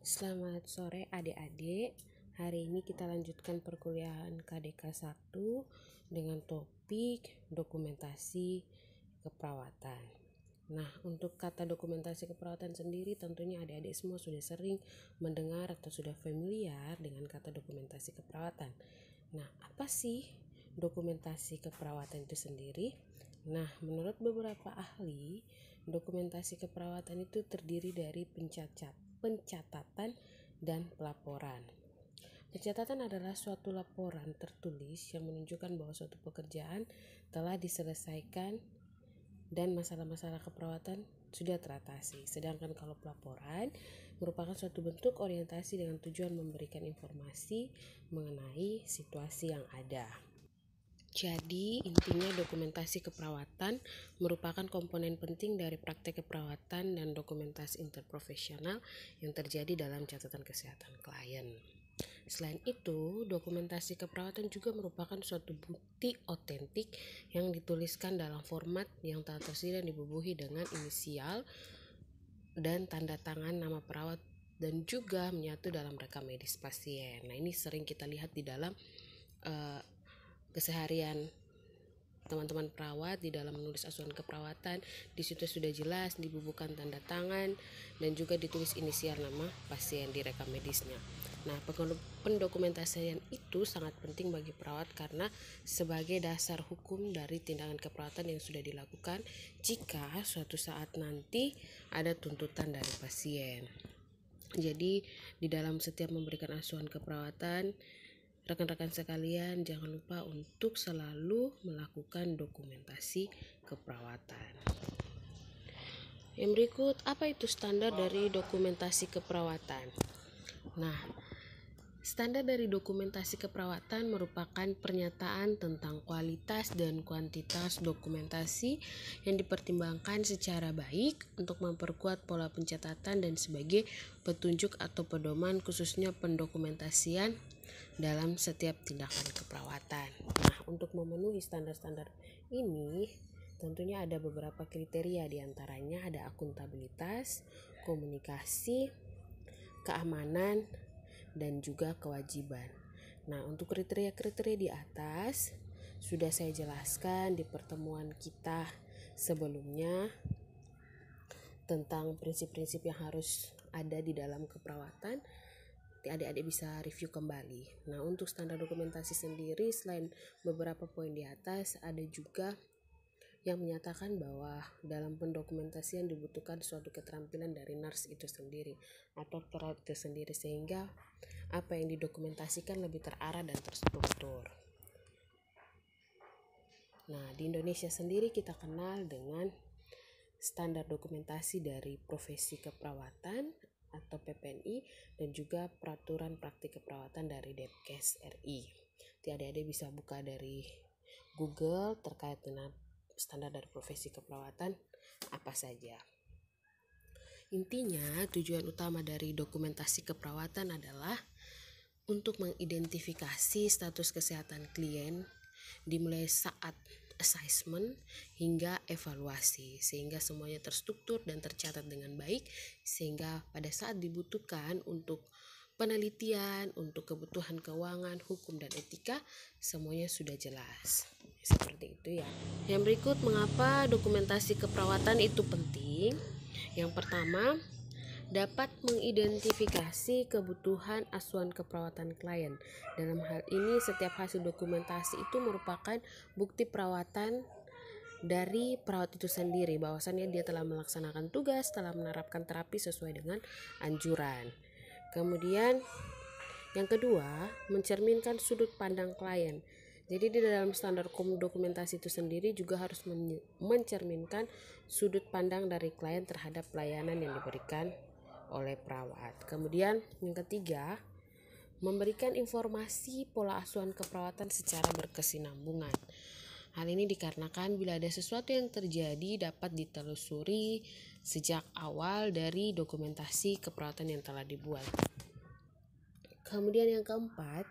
Selamat sore adik-adik. Hari ini kita lanjutkan perkuliahan KDK 1 dengan topik dokumentasi keperawatan. Nah, untuk kata dokumentasi keperawatan sendiri tentunya adik-adik semua sudah sering mendengar atau sudah familiar dengan kata dokumentasi keperawatan. Nah, apa sih dokumentasi keperawatan itu sendiri? Nah, menurut beberapa ahli, dokumentasi keperawatan itu terdiri dari pencatatan dan pelaporan. Pencatatan adalah suatu laporan tertulis yang menunjukkan bahwa suatu pekerjaan telah diselesaikan dan masalah-masalah keperawatan sudah teratasi. Sedangkan kalau pelaporan merupakan suatu bentuk orientasi dengan tujuan memberikan informasi mengenai situasi yang ada. Jadi intinya dokumentasi keperawatan merupakan komponen penting dari praktek keperawatan dan dokumentasi interprofesional yang terjadi dalam catatan kesehatan klien. Selain itu, dokumentasi keperawatan juga merupakan suatu bukti otentik yang dituliskan dalam format yang telah tersedia dan dibubuhi dengan inisial dan tanda tangan nama perawat dan juga menyatu dalam rekam medis pasien. Nah, ini sering kita lihat di dalam keseharian teman-teman perawat di dalam menulis asuhan keperawatan. Di situ sudah jelas dibubuhkan tanda tangan dan juga ditulis inisial nama pasien di rekam medisnya. Nah, pendokumentasian itu sangat penting bagi perawat karena sebagai dasar hukum dari tindakan keperawatan yang sudah dilakukan jika suatu saat nanti ada tuntutan dari pasien. Jadi di dalam setiap memberikan asuhan keperawatan, rekan-rekan sekalian, jangan lupa untuk selalu melakukan dokumentasi keperawatan. Yang berikut, apa itu standar dari dokumentasi keperawatan? Nah, standar dari dokumentasi keperawatan merupakan pernyataan tentang kualitas dan kuantitas dokumentasi yang dipertimbangkan secara baik untuk memperkuat pola pencatatan dan sebagai petunjuk atau pedoman khususnya pendokumentasian dalam setiap tindakan keperawatan. Nah, untuk memenuhi standar-standar ini tentunya ada beberapa kriteria, diantaranya ada akuntabilitas, komunikasi, keamanan, dan juga kewajiban. Nah, untuk kriteria-kriteria di atas sudah saya jelaskan di pertemuan kita sebelumnya tentang prinsip-prinsip yang harus ada di dalam keperawatan. Adik-adik bisa review kembali. Nah, untuk standar dokumentasi sendiri selain beberapa poin di atas, ada juga yang menyatakan bahwa dalam pendokumentasian dibutuhkan suatu keterampilan dari nurse itu sendiri atau perawat itu sendiri sehingga apa yang didokumentasikan lebih terarah dan terstruktur. Nah, di Indonesia sendiri kita kenal dengan standar dokumentasi dari profesi keperawatan atau PPNI dan juga peraturan praktik keperawatan dari Depkes RI. Adik-adik bisa buka dari Google terkait dengan standar dari profesi keperawatan apa saja. Intinya tujuan utama dari dokumentasi keperawatan adalah untuk mengidentifikasi status kesehatan klien dimulai saat assessment hingga evaluasi sehingga semuanya terstruktur dan tercatat dengan baik sehingga pada saat dibutuhkan untuk penelitian, untuk kebutuhan keuangan, hukum dan etika semuanya sudah jelas. Seperti itu ya. Yang berikut, mengapa dokumentasi keperawatan itu penting? Yang pertama, dapat mengidentifikasi kebutuhan asuhan keperawatan klien. Dalam hal ini, setiap hasil dokumentasi itu merupakan bukti perawatan dari perawat itu sendiri bahwasannya dia telah melaksanakan tugas, telah menerapkan terapi sesuai dengan anjuran. Kemudian yang kedua, mencerminkan sudut pandang klien. Jadi di dalam standar dokumentasi itu sendiri juga harus mencerminkan sudut pandang dari klien terhadap pelayanan yang diberikan oleh perawat. Kemudian yang ketiga, memberikan informasi pola asuhan keperawatan secara berkesinambungan. Hal ini dikarenakan bila ada sesuatu yang terjadi dapat ditelusuri sejak awal dari dokumentasi keperawatan yang telah dibuat. Kemudian yang keempat,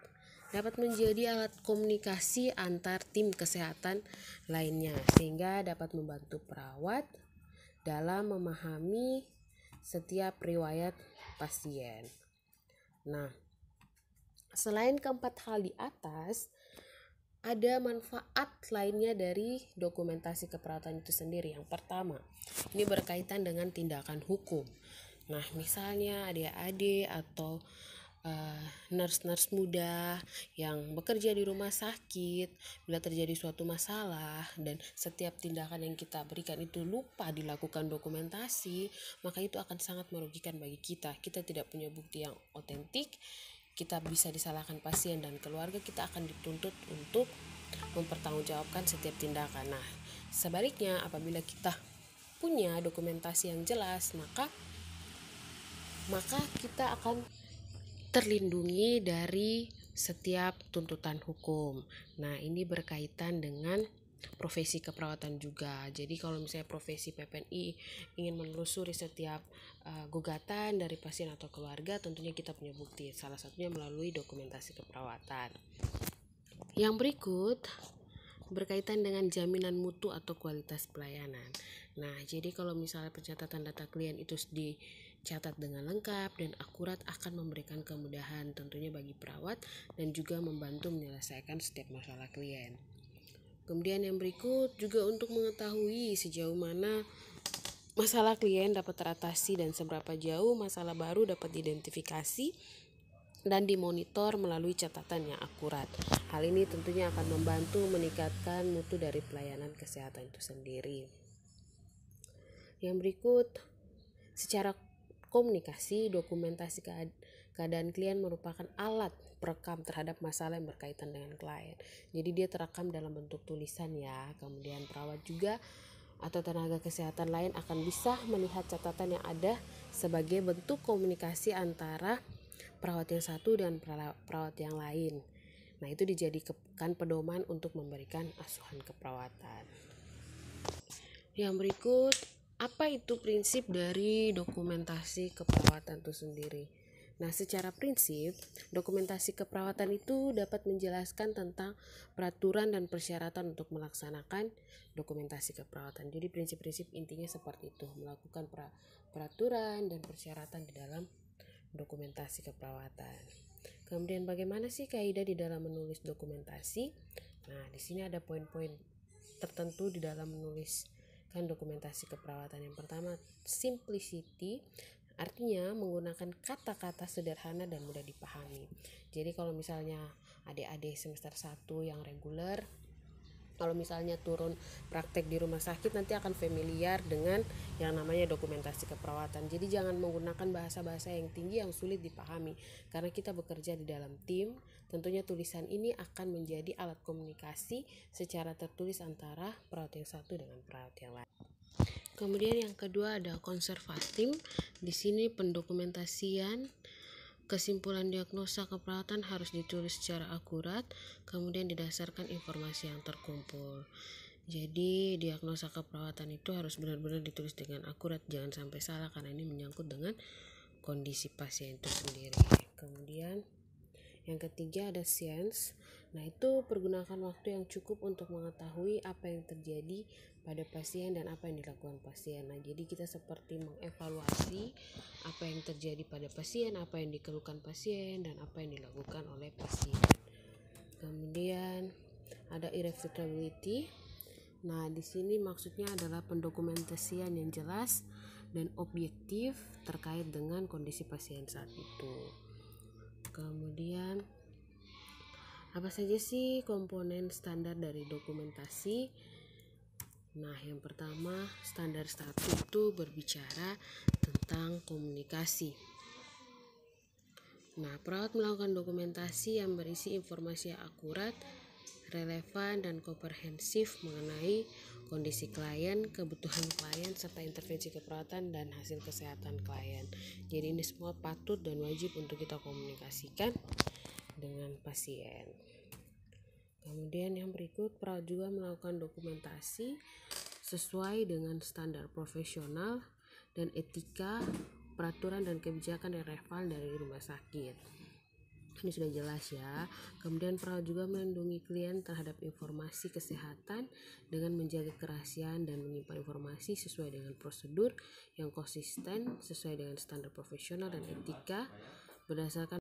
dapat menjadi alat komunikasi antar tim kesehatan lainnya sehingga dapat membantu perawat dalam memahami setiap riwayat pasien. Nah, selain keempat hal di atas, ada manfaat lainnya dari dokumentasi keperawatan itu sendiri. Yang pertama, ini berkaitan dengan tindakan hukum. Nah, misalnya adik-adik atau nurse-nurse muda yang bekerja di rumah sakit, bila terjadi suatu masalah dan setiap tindakan yang kita berikan itu lupa dilakukan dokumentasi, maka itu akan sangat merugikan bagi kita. Kita tidak punya bukti yang otentik, kita bisa disalahkan pasien dan keluarga, kita akan dituntut untuk mempertanggungjawabkan setiap tindakan. Nah, sebaliknya apabila kita punya dokumentasi yang jelas, maka kita akan terlindungi dari setiap tuntutan hukum. Nah, ini berkaitan dengan profesi keperawatan juga. Jadi kalau misalnya profesi PPNI ingin menelusuri setiap gugatan dari pasien atau keluarga, tentunya kita punya bukti. Salah satunya melalui dokumentasi keperawatan. Yang berikut berkaitan dengan jaminan mutu atau kualitas pelayanan. Nah, jadi kalau misalnya pencatatan data klien itu dicatat dengan lengkap dan akurat, akan memberikan kemudahan tentunya bagi perawat dan juga membantu menyelesaikan setiap masalah klien. Kemudian yang berikut juga untuk mengetahui sejauh mana masalah klien dapat teratasi dan seberapa jauh masalah baru dapat diidentifikasi dan dimonitor melalui catatan yang akurat. Hal ini tentunya akan membantu meningkatkan mutu dari pelayanan kesehatan itu sendiri. Yang berikut, secara komunikasi, dokumentasi keadaan klien merupakan alat perekam terhadap masalah yang berkaitan dengan klien. Jadi dia terekam dalam bentuk tulisan ya. Kemudian perawat juga atau tenaga kesehatan lain akan bisa melihat catatan yang ada sebagai bentuk komunikasi antara perawat yang satu dan perawat yang lain. Nah, itu dijadikan pedoman untuk memberikan asuhan keperawatan. Yang berikut, apa itu prinsip dari dokumentasi keperawatan itu sendiri? Nah, secara prinsip, dokumentasi keperawatan itu dapat menjelaskan tentang peraturan dan persyaratan untuk melaksanakan dokumentasi keperawatan. Jadi prinsip-prinsip intinya seperti itu, melakukan peraturan dan persyaratan di dalam dokumentasi keperawatan. Kemudian bagaimana sih kaidah di dalam menulis dokumentasi? Nah, di sini ada poin-poin tertentu di dalam menuliskan dokumentasi keperawatan. Yang pertama, simplicity, artinya menggunakan kata-kata sederhana dan mudah dipahami. Jadi kalau misalnya adik-adik semester 1 yang reguler, kalau misalnya turun praktek di rumah sakit, nanti akan familiar dengan yang namanya dokumentasi keperawatan. Jadi jangan menggunakan bahasa-bahasa yang tinggi yang sulit dipahami, karena kita bekerja di dalam tim. Tentunya tulisan ini akan menjadi alat komunikasi secara tertulis antara perawat yang satu dengan perawat yang lain. Kemudian yang kedua ada konservatif. Di sini pendokumentasian kesimpulan diagnosa keperawatan harus ditulis secara akurat, kemudian didasarkan informasi yang terkumpul. Jadi diagnosa keperawatan itu harus benar-benar ditulis dengan akurat, jangan sampai salah karena ini menyangkut dengan kondisi pasien itu sendiri. Kemudian yang ketiga ada science. Nah, itu pergunakan waktu yang cukup untuk mengetahui apa yang terjadi pada pasien dan apa yang dilakukan pasien. Nah, jadi kita seperti mengevaluasi apa yang terjadi pada pasien, apa yang dikeluhkan pasien, dan apa yang dilakukan oleh pasien. Kemudian ada irrefutability. Nah, di sini maksudnya adalah pendokumentasian yang jelas dan objektif terkait dengan kondisi pasien saat itu. Kemudian apa saja sih komponen standar dari dokumentasi? Nah, yang pertama, standar 1 itu berbicara tentang komunikasi. Nah, perawat melakukan dokumentasi yang berisi informasi yang akurat, relevan, dan komprehensif mengenai kondisi klien, kebutuhan klien, serta intervensi keperawatan dan hasil kesehatan klien. Jadi ini semua patut dan wajib untuk kita komunikasikan dengan pasien. Kemudian yang berikut, perawat juga melakukan dokumentasi sesuai dengan standar profesional dan etika, peraturan dan kebijakan yang relevan dari rumah sakit. Ini sudah jelas ya. Kemudian perawat juga melindungi klien terhadap informasi kesehatan dengan menjaga kerahasiaan dan menyimpan informasi sesuai dengan prosedur yang konsisten sesuai dengan standar profesional dan etika berdasarkan